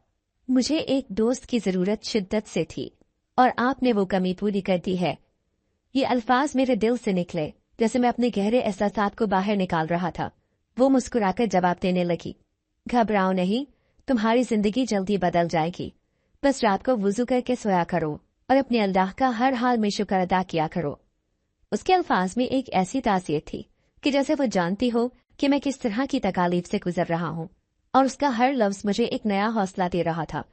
मुझे एक दोस्त की जरूरत शिद्दत से थी और आपने वो कमी पूरी कर दी है। ये अल्फाज मेरे दिल से निकले जैसे मैं अपने गहरे एहसासात को बाहर निकाल रहा था। वो मुस्कुराकर जवाब देने लगी, घबराओ नहीं, तुम्हारी जिंदगी जल्दी बदल जाएगी। बस रात को वुजू करके सोया करो और अपने अल्लाह का हर हाल में शुक्र अदा किया करो। उसके अल्फाज में एक ऐसी तासीर थी कि जैसे वो जानती हो कि मैं किस तरह की तकालीफ से गुजर रहा हूँ, और उसका हर लफ्ज मुझे एक नया हौसला दे रहा था।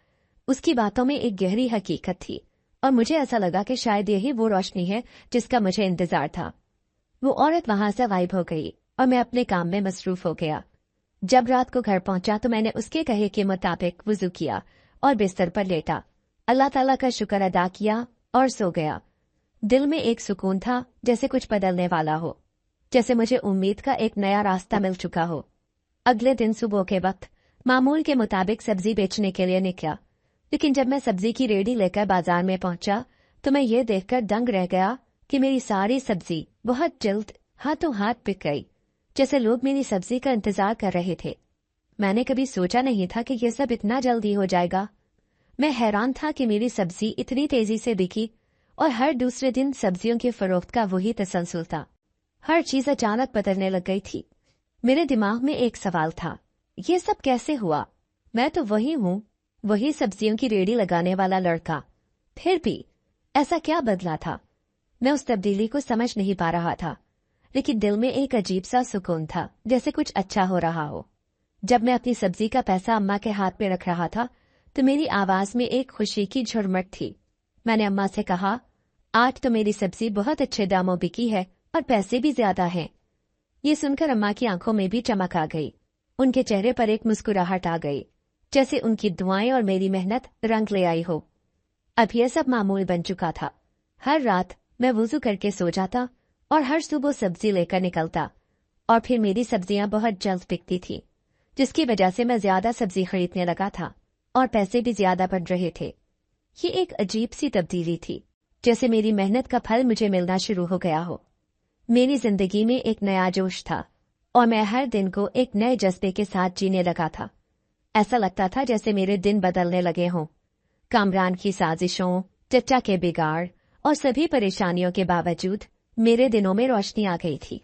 उसकी बातों में एक गहरी हकीकत थी और मुझे ऐसा लगा कि शायद यही वो रोशनी है जिसका मुझे इंतजार था। वो औरत वहां से गायब हो गई और मैं अपने काम में मसरूफ हो गया। जब रात को घर पहुंचा तो मैंने उसके कहे के मुताबिक वुजू किया और बिस्तर पर लेटा, अल्लाह ताला का शुक्र अदा किया और सो गया। दिल में एक सुकून था, जैसे कुछ बदलने वाला हो, जैसे मुझे उम्मीद का एक नया रास्ता मिल चुका हो। अगले दिन सुबह के वक्त मामूल के मुताबिक सब्जी बेचने के लिए निकला, लेकिन जब मैं सब्जी की रेडी लेकर बाजार में पहुंचा तो मैं ये देखकर दंग रह गया कि मेरी सारी सब्जी बहुत जल्द हाथों हाथ बिक गई, जैसे लोग मेरी सब्जी का इंतजार कर रहे थे। मैंने कभी सोचा नहीं था कि यह सब इतना जल्दी हो जाएगा। मैं हैरान था कि मेरी सब्जी इतनी तेजी से बिकी और हर दूसरे दिन सब्जियों के फरोख्त का वही तसलसल था। हर चीज अचानक बदलने लग गई थी। मेरे दिमाग में एक सवाल था, ये सब कैसे हुआ? मैं तो वही हूँ, वही सब्जियों की रेडी लगाने वाला लड़का, फिर भी ऐसा क्या बदला था? मैं उस तब्दीली को समझ नहीं पा रहा था, लेकिन दिल में एक अजीब सा सुकून था, जैसे कुछ अच्छा हो रहा हो। जब मैं अपनी सब्जी का पैसा अम्मा के हाथ में रख रहा था तो मेरी आवाज में एक खुशी की झुरमुट थी। मैंने अम्मा से कहा, आज तो मेरी सब्जी बहुत अच्छे दामों बिकी है और पैसे भी ज्यादा हैं। ये सुनकर अम्मा की आंखों में भी चमक आ गई। उनके चेहरे पर एक मुस्कुराहट आ गई, जैसे उनकी दुआएं और मेरी मेहनत रंग ले आई हो। अब यह सब मामूल बन चुका था। हर रात मैं वुजू करके सो जाता और हर सुबह सब्जी लेकर निकलता, और फिर मेरी सब्जियां बहुत जल्द बिकती थी, जिसकी वजह से मैं ज्यादा सब्जी खरीदने लगा था और पैसे भी ज्यादा बन रहे थे। ये एक अजीब सी तब्दीली थी, जैसे मेरी मेहनत का फल मुझे मिलना शुरू हो गया हो। मेरी जिंदगी में एक नया जोश था और मैं हर दिन को एक नए जज्बे के साथ जीने लगा था। ऐसा लगता था जैसे मेरे दिन बदलने लगे हों। कामरान की साजिशों, चचा के बिगाड़ और सभी परेशानियों के बावजूद मेरे दिनों में रोशनी आ गई थी।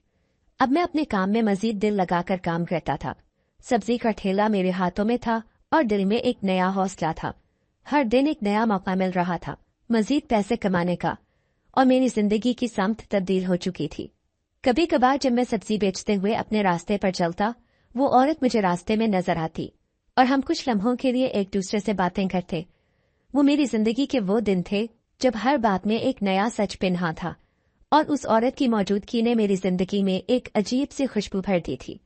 अब मैं अपने काम में मजीद दिल लगाकर काम करता था। सब्जी का ठेला मेरे हाथों में था और दिल में एक नया हौसला था। हर दिन एक नया मौका मिल रहा था मजीद पैसे कमाने का, और मेरी जिंदगी की समत तब्दील हो चुकी थी। कभी कभार जब मैं सब्जी बेचते हुए अपने रास्ते पर चलता, वो औरत मुझे रास्ते में नजर आती और हम कुछ लम्हों के लिए एक दूसरे से बातें करते। वो मेरी जिंदगी के वो दिन थे जब हर बात में एक नया सच पिन्हा था, और उस औरत की मौजूदगी ने मेरी जिंदगी में एक अजीब सी खुशबू भर दी थी।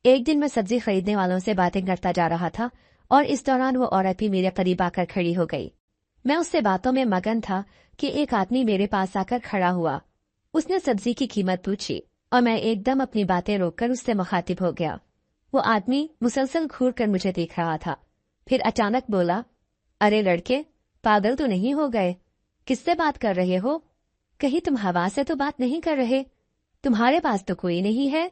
एक दिन मैं सब्जी खरीदने वालों से बातें करता जा रहा था और इस दौरान वो औरत भी मेरे करीब आकर खड़ी हो गई। मैं उससे बातों में मगन था कि एक आदमी मेरे पास आकर खड़ा हुआ। उसने सब्जी की कीमत पूछी और मैं एकदम अपनी बातें रोककर उससे मुखातिब हो गया। वो आदमी मुसलसल घूर कर मुझे देख रहा था। फिर अचानक बोला, अरे लड़के, पागल तो नहीं हो गए? किससे बात कर रहे हो? कहीं तुम हवा से तो बात नहीं कर रहे? तुम्हारे पास तो कोई नहीं है?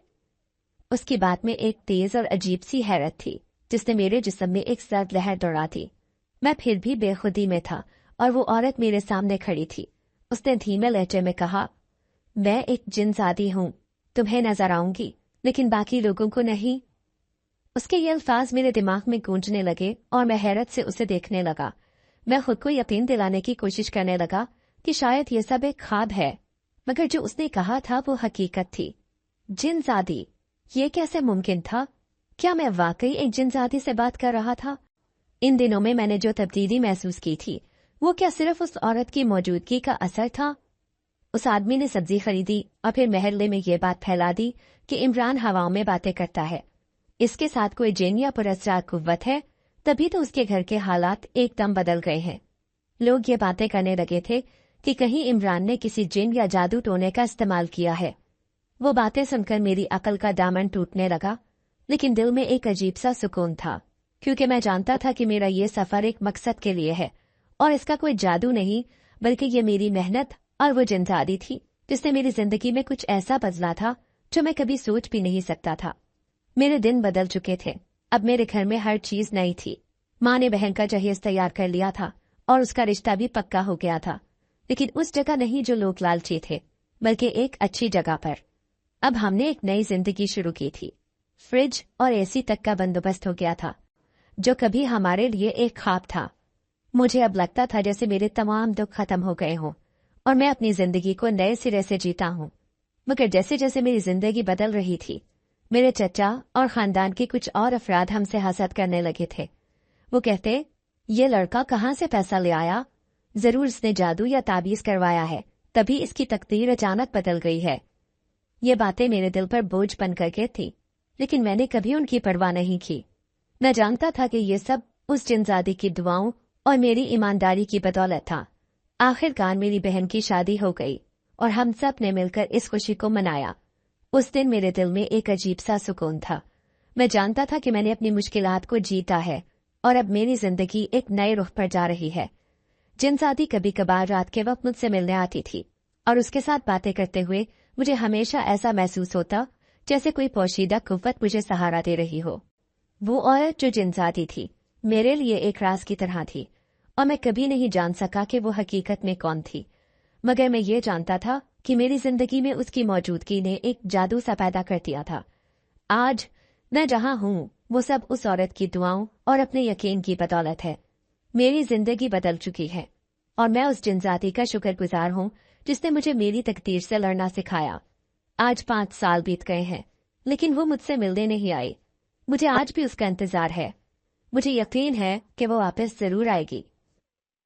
उसकी बात में एक तेज और अजीब सी हैरत थी जिसने मेरे जिस्म में एक सर्द लहर दौड़ा दी। मैं फिर भी बेखुदी में था और वो औरत मेरे सामने खड़ी थी। उसने धीमे लहजे में कहा, मैं एक जिनजादी हूँ, तुम्हें नजर आऊंगी लेकिन बाकी लोगों को नहीं। उसके ये अल्फाज मेरे दिमाग में गूंजने लगे और मैं हैरत से उसे देखने लगा। मैं खुद को यकीन दिलाने की कोशिश करने लगा कि शायद ये सब एक ख्वाब है, मगर जो उसने कहा था वो हकीकत थी। जिनजादी, ये कैसे मुमकिन था? क्या मैं वाकई एक जिनजादी से बात कर रहा था? इन दिनों में मैंने जो तब्दीली महसूस की थी वो क्या सिर्फ उस औरत की मौजूदगी का असर था? उस आदमी ने सब्जी खरीदी और फिर महल्ले में ये बात फैला दी कि इमरान हवाओं में बातें करता है, इसके साथ कोई जिन या पुरस्कार कुव्वत है, तभी तो उसके घर के हालात एकदम बदल गए हैं। लोग ये बातें करने लगे थे कि कहीं इमरान ने किसी जिन या जादू टोने का इस्तेमाल किया है। वो बातें सुनकर मेरी अकल का दामन टूटने लगा, लेकिन दिल में एक अजीब सा सुकून था, क्योंकि मैं जानता था कि मेरा ये सफर एक मकसद के लिए है और इसका कोई जादू नहीं, बल्कि ये मेरी मेहनत और वो जिनजादी थी जिसने मेरी जिंदगी में कुछ ऐसा बदला था जो मैं कभी सोच भी नहीं सकता था। मेरे दिन बदल चुके थे। अब मेरे घर में हर चीज नई थी। माँ ने बहन का जहेज तैयार कर लिया था और उसका रिश्ता भी पक्का हो गया था, लेकिन उस जगह नहीं जो लोग लालची थे, बल्कि एक अच्छी जगह पर। अब हमने एक नई जिंदगी शुरू की थी। फ्रिज और एसी तक का बंदोबस्त हो गया था, जो कभी हमारे लिए एक ख्वाब था। मुझे अब लगता था जैसे मेरे तमाम दुख खत्म हो गए हों और मैं अपनी जिंदगी को नए सिरे से जीता हूं। मगर जैसे जैसे मेरी जिंदगी बदल रही थी, मेरे चचा और खानदान के कुछ और अफराद हमसे हसद करने लगे थे। वो कहते, ये लड़का कहाँ से पैसा ले आया? जरूर इसने जादू या ताबीज करवाया है, तभी इसकी तकदीर अचानक बदल गई है। ये बातें मेरे दिल पर बोझ बन करके थी, लेकिन मैंने कभी उनकी परवाह नहीं की। मैं जानता था कि ये सब उस जिनजादी की दुआओं और मेरी ईमानदारी की बदौलत था। आखिरकार मेरी बहन की शादी हो गई और हम सब ने मिलकर इस खुशी को मनाया। उस दिन मेरे दिल में एक अजीब सा सुकून था। मैं जानता था कि मैंने अपनी मुश्किलात को जीता है और अब मेरी जिंदगी एक नए रुख पर जा रही है। जिनजादी कभी कभार रात के वक्त मुझसे मिलने आती थी और उसके साथ बातें करते हुए मुझे हमेशा ऐसा महसूस होता जैसे कोई पोशीदा कुव्वत मुझे सहारा दे रही हो। वो औरत जो जिनजादी थी मेरे लिए एक राज की तरह थी और मैं कभी नहीं जान सका कि वो हकीकत में कौन थी, मगर मैं ये जानता था कि मेरी जिंदगी में उसकी मौजूदगी ने एक जादू सा पैदा कर दिया था। आज मैं जहां हूं वो सब उस औरत की दुआओं और अपने यकीन की बदौलत है। मेरी जिंदगी बदल चुकी है और मैं उस जिनजाती का शुक्रगुजार हूं जिसने मुझे मेरी तकदीर से लड़ना सिखाया। आज 5 साल बीत गए हैं, लेकिन वो मुझसे मिलने नहीं आई। मुझे आज भी उसका इंतजार है। मुझे यकीन है कि वो वापस जरूर आएगी।